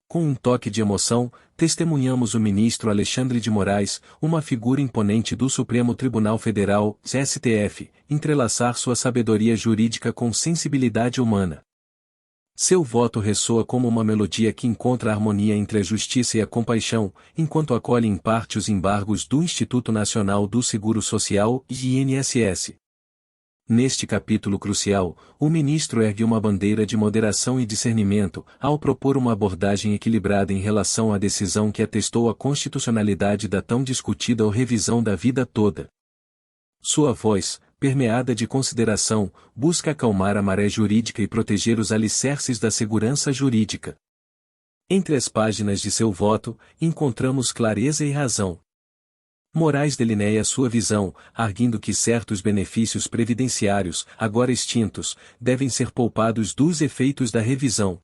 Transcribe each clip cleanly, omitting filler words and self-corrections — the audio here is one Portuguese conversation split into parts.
Com um toque de emoção, testemunhamos o ministro Alexandre de Moraes, uma figura imponente do Supremo Tribunal Federal, STF, entrelaçar sua sabedoria jurídica com sensibilidade humana. Seu voto ressoa como uma melodia que encontra harmonia entre a justiça e a compaixão, enquanto acolhe em parte os embargos do Instituto Nacional do Seguro Social, INSS. Neste capítulo crucial, o ministro ergue uma bandeira de moderação e discernimento, ao propor uma abordagem equilibrada em relação à decisão que atestou a constitucionalidade da tão discutida revisão da vida toda. Sua voz, permeada de consideração, busca acalmar a maré jurídica e proteger os alicerces da segurança jurídica. Entre as páginas de seu voto, encontramos clareza e razão. Moraes delineia sua visão, arguindo que certos benefícios previdenciários, agora extintos, devem ser poupados dos efeitos da revisão.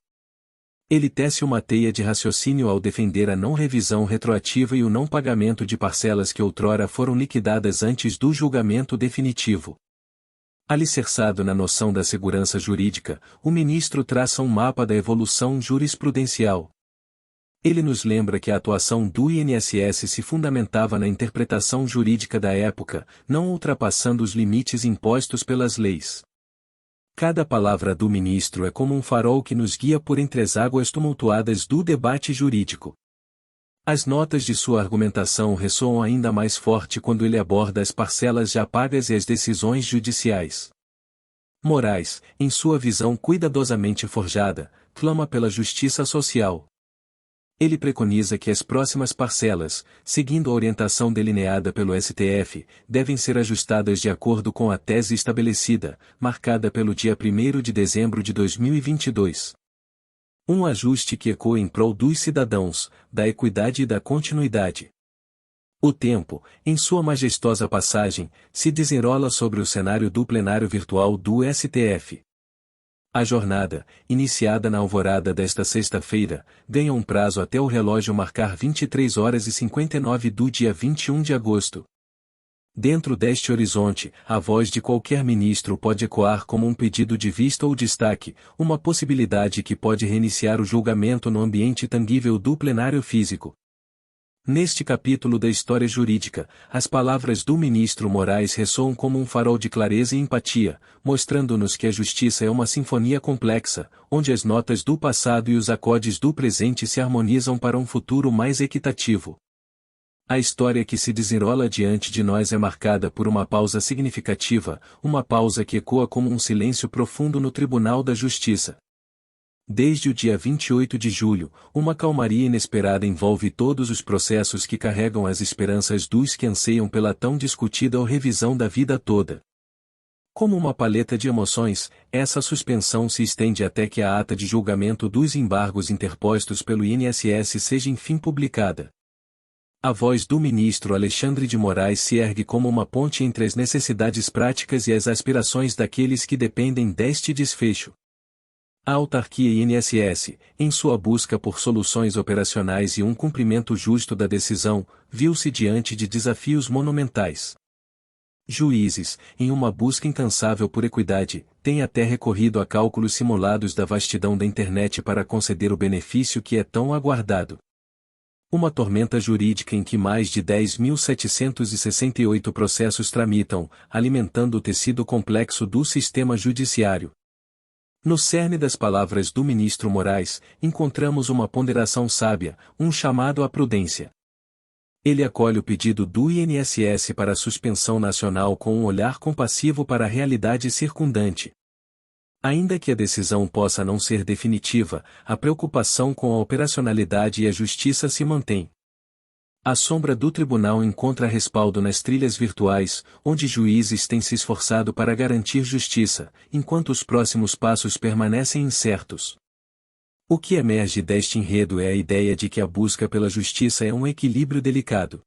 Ele tece uma teia de raciocínio ao defender a não revisão retroativa e o não pagamento de parcelas que outrora foram liquidadas antes do julgamento definitivo. Alicerçado na noção da segurança jurídica, o ministro traça um mapa da evolução jurisprudencial. Ele nos lembra que a atuação do INSS se fundamentava na interpretação jurídica da época, não ultrapassando os limites impostos pelas leis. Cada palavra do ministro é como um farol que nos guia por entre as águas tumultuadas do debate jurídico. As notas de sua argumentação ressoam ainda mais forte quando ele aborda as parcelas já pagas e as decisões judiciais. Moraes, em sua visão cuidadosamente forjada, clama pela justiça social. Ele preconiza que as próximas parcelas, seguindo a orientação delineada pelo STF, devem ser ajustadas de acordo com a tese estabelecida, marcada pelo dia 1º de dezembro de 2022. Um ajuste que ecoa em prol dos cidadãos, da equidade e da continuidade. O tempo, em sua majestosa passagem, se desenrola sobre o cenário do plenário virtual do STF. A jornada, iniciada na alvorada desta sexta-feira, ganha um prazo até o relógio marcar 23h59 do dia 21 de agosto. Dentro deste horizonte, a voz de qualquer ministro pode ecoar como um pedido de vista ou destaque, uma possibilidade que pode reiniciar o julgamento no ambiente tangível do plenário físico. Neste capítulo da história jurídica, as palavras do ministro Moraes ressoam como um farol de clareza e empatia, mostrando-nos que a justiça é uma sinfonia complexa, onde as notas do passado e os acordes do presente se harmonizam para um futuro mais equitativo. A história que se desenrola diante de nós é marcada por uma pausa significativa, uma pausa que ecoa como um silêncio profundo no Tribunal da Justiça. Desde o dia 28 de julho, uma calmaria inesperada envolve todos os processos que carregam as esperanças dos que anseiam pela tão discutida revisão da vida toda. Como uma paleta de emoções, essa suspensão se estende até que a ata de julgamento dos embargos interpostos pelo INSS seja enfim publicada. A voz do ministro Alexandre de Moraes se ergue como uma ponte entre as necessidades práticas e as aspirações daqueles que dependem deste desfecho. A autarquia INSS, em sua busca por soluções operacionais e um cumprimento justo da decisão, viu-se diante de desafios monumentais. Juízes, em uma busca incansável por equidade, têm até recorrido a cálculos simulados da vastidão da internet para conceder o benefício que é tão aguardado. Uma tormenta jurídica em que mais de 10.768 processos tramitam, alimentando o tecido complexo do sistema judiciário. No cerne das palavras do ministro Moraes, encontramos uma ponderação sábia, um chamado à prudência. Ele acolhe o pedido do INSS para a suspensão nacional com um olhar compassivo para a realidade circundante. Ainda que a decisão possa não ser definitiva, a preocupação com a operacionalidade e a justiça se mantém. A sombra do tribunal encontra respaldo nas trilhas virtuais, onde juízes têm se esforçado para garantir justiça, enquanto os próximos passos permanecem incertos. O que emerge deste enredo é a ideia de que a busca pela justiça é um equilíbrio delicado.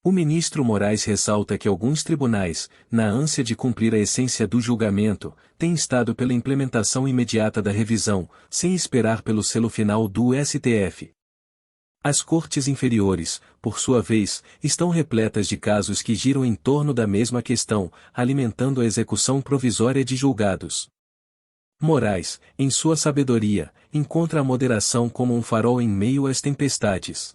O ministro Moraes ressalta que alguns tribunais, na ânsia de cumprir a essência do julgamento, têm estado pela implementação imediata da revisão, sem esperar pelo selo final do STF. As cortes inferiores, por sua vez, estão repletas de casos que giram em torno da mesma questão, alimentando a execução provisória de julgados. Moraes, em sua sabedoria, encontra a moderação como um farol em meio às tempestades.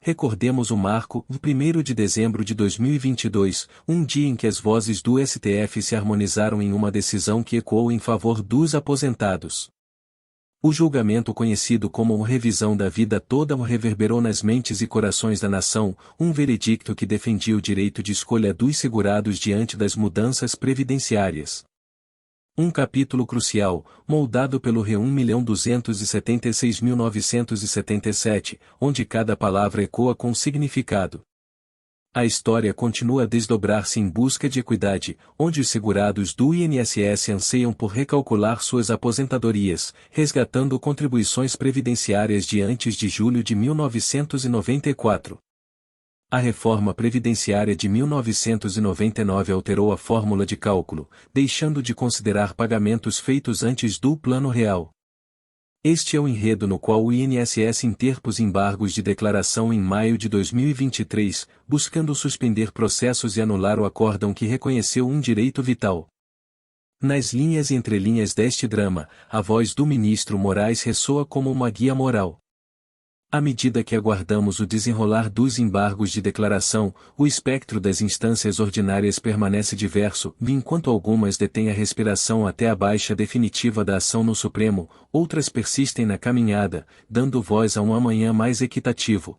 Recordemos o marco, o 1º de dezembro de 2022, um dia em que as vozes do STF se harmonizaram em uma decisão que ecoou em favor dos aposentados. O julgamento conhecido como uma revisão da vida toda reverberou nas mentes e corações da nação, um veredicto que defendia o direito de escolha dos segurados diante das mudanças previdenciárias. Um capítulo crucial, moldado pelo Re 1.276.977, onde cada palavra ecoa com significado. A história continua a desdobrar-se em busca de equidade, onde os segurados do INSS anseiam por recalcular suas aposentadorias, resgatando contribuições previdenciárias de antes de julho de 1994. A reforma previdenciária de 1999 alterou a fórmula de cálculo, deixando de considerar pagamentos feitos antes do Plano Real. Este é o enredo no qual o INSS interpôs embargos de declaração em maio de 2023, buscando suspender processos e anular o acórdão que reconheceu um direito vital. Nas linhas e entrelinhas deste drama, a voz do ministro Moraes ressoa como uma guia moral. À medida que aguardamos o desenrolar dos embargos de declaração, o espectro das instâncias ordinárias permanece diverso, e enquanto algumas detêm a respiração até a baixa definitiva da ação no Supremo, outras persistem na caminhada, dando voz a um amanhã mais equitativo.